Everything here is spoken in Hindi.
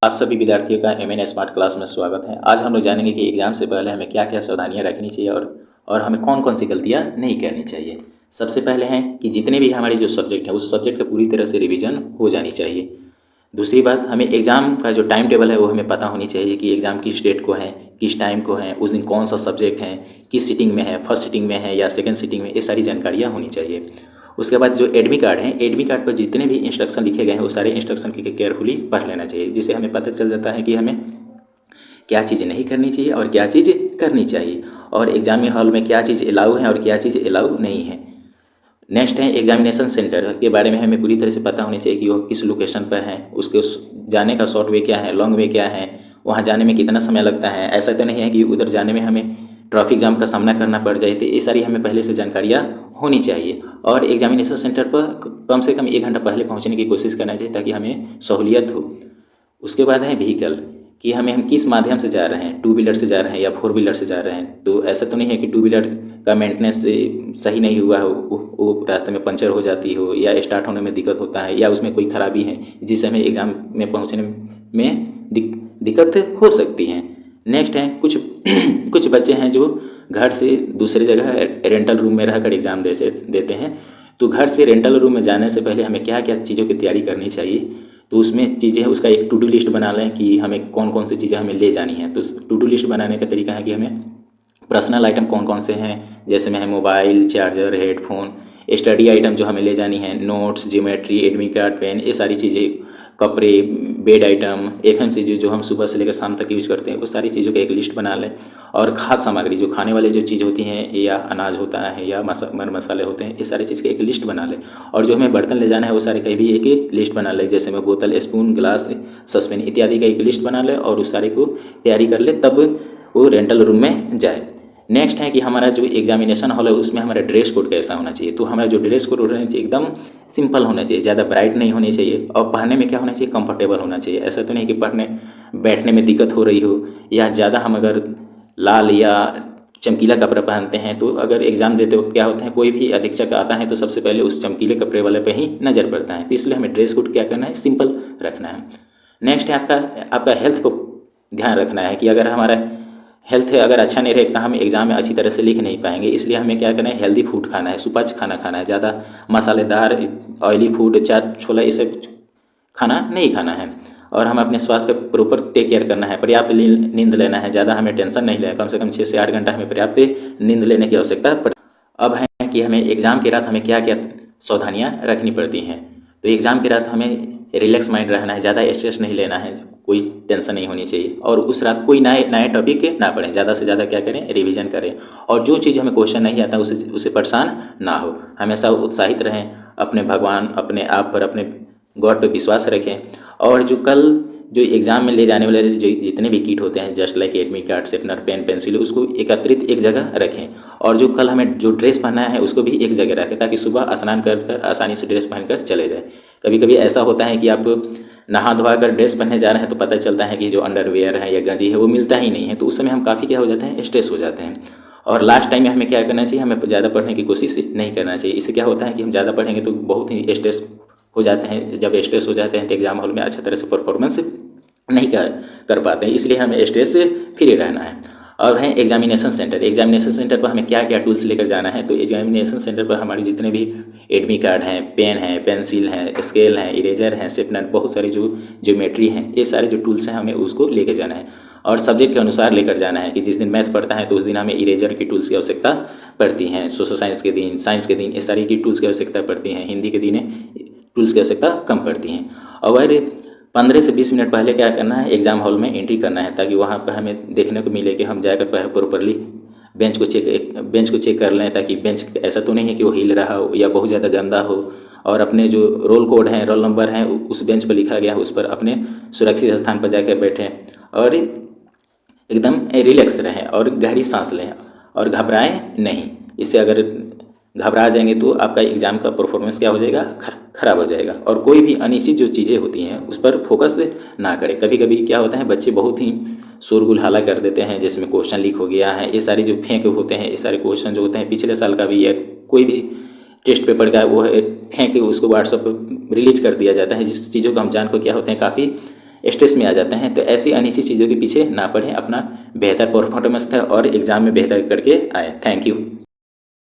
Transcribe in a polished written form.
आप सभी विद्यार्थियों का एमएन स्मार्ट क्लास में स्वागत है। आज हम लोग जानेंगे कि एग्जाम से पहले हमें क्या क्या सावधानियां रखनी चाहिए और हमें कौन कौन सी गलतियां नहीं करनी चाहिए। सबसे पहले हैं कि जितने भी हमारे जो सब्जेक्ट हैं उस सब्जेक्ट का पूरी तरह से रिवीजन हो जानी चाहिए। दूसरी बात, हमें एग्ज़ाम का जो टाइम टेबल है वो हमें पता होनी चाहिए कि एग्ज़ाम किस डेट को है, किस टाइम को है, उस दिन कौन सा सब्जेक्ट है, किस सीटिंग में है, फर्स्ट सीटिंग में है या सेकंड सीटिंग में, ये सारी जानकारियाँ होनी चाहिए। उसके बाद जो एडमिट कार्ड है, एडमिट कार्ड पर जितने भी इंस्ट्रक्शन लिखे गए हैं वो सारे इंस्ट्रक्शन की केयरफुली पढ़ लेना चाहिए, जिससे हमें पता चल जाता है कि हमें क्या चीज़ नहीं करनी चाहिए और क्या चीज़ करनी चाहिए, और एग्जाम हॉल में क्या चीज़ अलाउ है और क्या चीज़ अलाउ नहीं है। नेक्स्ट है एग्जामिनेशन सेंटर के बारे में हमें पूरी तरह से पता होनी चाहिए कि वो किस लोकेशन पर है, उसके जाने का शॉर्ट वे क्या है, लॉन्ग वे क्या है, वहाँ जाने में कितना समय लगता है। ऐसा तो नहीं है कि उधर जाने में हमें ट्रैफिक जाम का सामना करना पड़ जाए, तो ये सारी हमें पहले से जानकारियाँ होनी चाहिए। और एग्जामिनेशन सेंटर पर कम से कम 1 घंटा पहले पहुँचने की कोशिश करना चाहिए ताकि हमें सहूलियत हो। उसके बाद है व्हीकल, कि हम किस माध्यम से जा रहे हैं, 2 व्हीलर से जा रहे हैं या 4 व्हीलर से जा रहे हैं। तो ऐसा तो नहीं है कि 2 व्हीलर का मेंटेनेंस सही नहीं हुआ हो, वो रास्ते में पंचर हो जाती हो या स्टार्ट होने में दिक्कत होता है या उसमें कोई खराबी है जिससे हमें एग्ज़ाम में पहुंचने में दिक्कत हो सकती है। नेक्स्ट है कुछ कुछ बच्चे हैं जो घर से दूसरी जगह रेंटल रूम में रहकर एग्ज़ाम देते हैं। तो घर से रेंटल रूम में जाने से पहले हमें क्या क्या चीज़ों की तैयारी करनी चाहिए, तो उसमें चीज़ें उसका एक टू डू लिस्ट बना लें कि हमें कौन कौन सी चीज़ें हमें ले जानी है। तो टू डू लिस्ट बनाने का तरीका है कि हमें पर्सनल आइटम कौन कौन से हैं, जैसे में है mobile, charger, headphone, study item जो हमें ले जानी है, notes, geometry, admit card, pen, ये सारी चीज़ें, कपड़े, बेड आइटम, FMCG जो हम सुबह से लेकर शाम तक यूज़ करते हैं, वो सारी चीज़ों का एक लिस्ट बना लें। और खाद्य सामग्री जो खाने वाले जो चीज़ होती हैं या अनाज होता है या मर मसाले होते हैं, ये सारी चीज़ की एक लिस्ट बना लें। और जो हमें बर्तन ले जाना है वो सारे का भी एक लिस्ट बना लें, जैसे में बोतल, स्पून, ग्लास, सस्पेन इत्यादि का एक लिस्ट बना लें और उस सारे को तैयारी कर ले, तब वो रेंटल रूम में जाए। नेक्स्ट है कि हमारा जो एग्जामिनेशन हॉल है उसमें हमारा ड्रेस कोड कैसा होना चाहिए। तो हमारा जो ड्रेस कोड होना चाहिए एकदम सिंपल होना चाहिए, ज़्यादा ब्राइट नहीं होनी चाहिए, और पहनने में क्या होना चाहिए, कंफर्टेबल होना चाहिए। ऐसा तो नहीं कि पढ़ने बैठने में दिक्कत हो रही हो, या ज़्यादा हम अगर लाल या चमकीला कपड़ा पहनते हैं तो अगर एग्ज़ाम देते वक्त क्या होता है, कोई भी अधीक्षक आता है तो सबसे पहले उस चमकीले कपड़े वाले पे ही नज़र पड़ता है। तो इसलिए हमें ड्रेस कोड क्या करना है, सिंपल रखना है। नेक्स्ट है आपका हेल्थ को ध्यान रखना है कि अगर हमारा हेल्थ अगर अच्छा नहीं रहेगा तो हम एग्ज़ाम में अच्छी तरह से लिख नहीं पाएंगे। इसलिए हमें क्या करना है, हेल्दी फूड खाना है, सुपाच्य खाना खाना है, ज़्यादा मसालेदार ऑयली फूड, चाट छोला, ये सब खाना नहीं खाना है। और हम अपने स्वास्थ्य का प्रॉपर टेक केयर करना है, पर्याप्त नींद लेना है, ज़्यादा हमें टेंशन नहीं लेना, कम से कम 6 से 8 घंटा हमें पर्याप्त नींद लेने की आवश्यकता पड़ती है। अब है कि हमें एग्ज़ाम की रात हमें क्या क्या सावधानियाँ रखनी पड़ती हैं। तो एग्ज़ाम की रात हमें रिलैक्स माइंड रहना है, ज़्यादा स्ट्रेस नहीं लेना है, कोई टेंशन नहीं होनी चाहिए, और उस रात कोई नए टॉपिक ना पढ़ें, ज़्यादा से ज़्यादा क्या करें, रिवीजन करें। और जो चीज़ हमें क्वेश्चन नहीं आता उसे परेशान ना हो, हमेशा उत्साहित रहें, अपने भगवान, अपने आप पर, अपने गॉड पर विश्वास रखें। और जो एग्ज़ाम में ले जाने वाले जो जितने भी किट होते हैं, just like admit card, sharpener, pen, pencil, उसको एकत्रित एक जगह रखें। और जो कल हमें जो ड्रेस पहनना है उसको भी एक जगह रखें, ताकि सुबह स्नान कर आसानी से ड्रेस पहनकर चले जाए। कभी कभी ऐसा होता है कि आप नहा धोवा कर ड्रेस पहनने जा रहे हैं तो पता चलता है कि जो अंडरवेयर है या गंजी है वो मिलता ही नहीं है, तो उस समय हम काफ़ी क्या हो जाते हैं, स्ट्रेस हो जाते हैं। और लास्ट टाइम में हमें क्या करना चाहिए, हमें ज़्यादा पढ़ने की कोशिश नहीं करना चाहिए। इससे क्या होता है कि हम ज़्यादा पढ़ेंगे तो बहुत ही स्ट्रेस हो जाते हैं। जब स्ट्रेस हो जाते हैं तो एग्जाम हॉल में अच्छा तरह से परफॉर्मेंस नहीं कर पाते हैं, इसलिए हमें स्ट्रेस से फ्री रहना है। और है एग्जामिनेशन सेंटर, एग्जामिनेशन सेंटर पर हमें क्या क्या टूल्स लेकर जाना है। तो एग्जामिनेशन सेंटर पर हमारे जितने भी एडमिट कार्ड हैं, पेन है, पेंसिल है, स्केल है, इरेजर है, शेपनर, बहुत सारे जो ज्योमेट्री हैं, ये सारे जो टूल्स हैं हमें उसको लेकर जाना है। और सब्जेक्ट के अनुसार लेकर जाना है कि जिस दिन मैथ पढ़ता है तो उस दिन हमें इरेजर की टूल्स की आवश्यकता पड़ती हैं, सोशल साइंस के दिन, साइंस के दिन ये सारी की टूल्स की आवश्यकता पड़ती हैं, हिंदी के दिन टूल्स की आवश्यकता कम पड़ती हैं। और 15 से 20 मिनट पहले क्या करना है, एग्ज़ाम हॉल में एंट्री करना है, ताकि वहाँ पर हमें देखने को मिले कि हम जाकर प्रॉपरली बेंच को चेक कर लें, ताकि बेंच ऐसा तो नहीं है कि वो हिल रहा हो या बहुत ज़्यादा गंदा हो। और अपने जो रोल कोड है, रोल नंबर है, उस बेंच पर लिखा गया है उस पर अपने सुरक्षित स्थान पर जाकर बैठें और एकदम रिलैक्स रहें और गहरी सांस लें और घबराएं नहीं। इससे अगर घबरा जाएंगे तो आपका एग्ज़ाम का परफॉर्मेंस क्या हो जाएगा, खराब हो जाएगा। और कोई भी अनिश्चित जो चीज़ें होती हैं उस पर फोकस ना करें। कभी कभी क्या होता है, बच्चे बहुत ही शोरगुल हाला कर देते हैं, जिसमें क्वेश्चन लीक हो गया है, ये सारे जो फेंक होते हैं, ये सारे क्वेश्चन जो होते हैं पिछले साल का भी या कोई भी टेस्ट पेपर का, वो है फेंक के उसको व्हाट्सएप पर रिलीज कर दिया जाता है, जिस चीज़ों को हम जान को क्या होते हैं काफ़ी स्ट्रेस में आ जाते हैं। तो ऐसी अनिश्चित चीज़ों के पीछे ना पड़ें, अपना बेहतर परफॉर्मेंस और एग्ज़ाम में बेहतर करके आए। Thank you.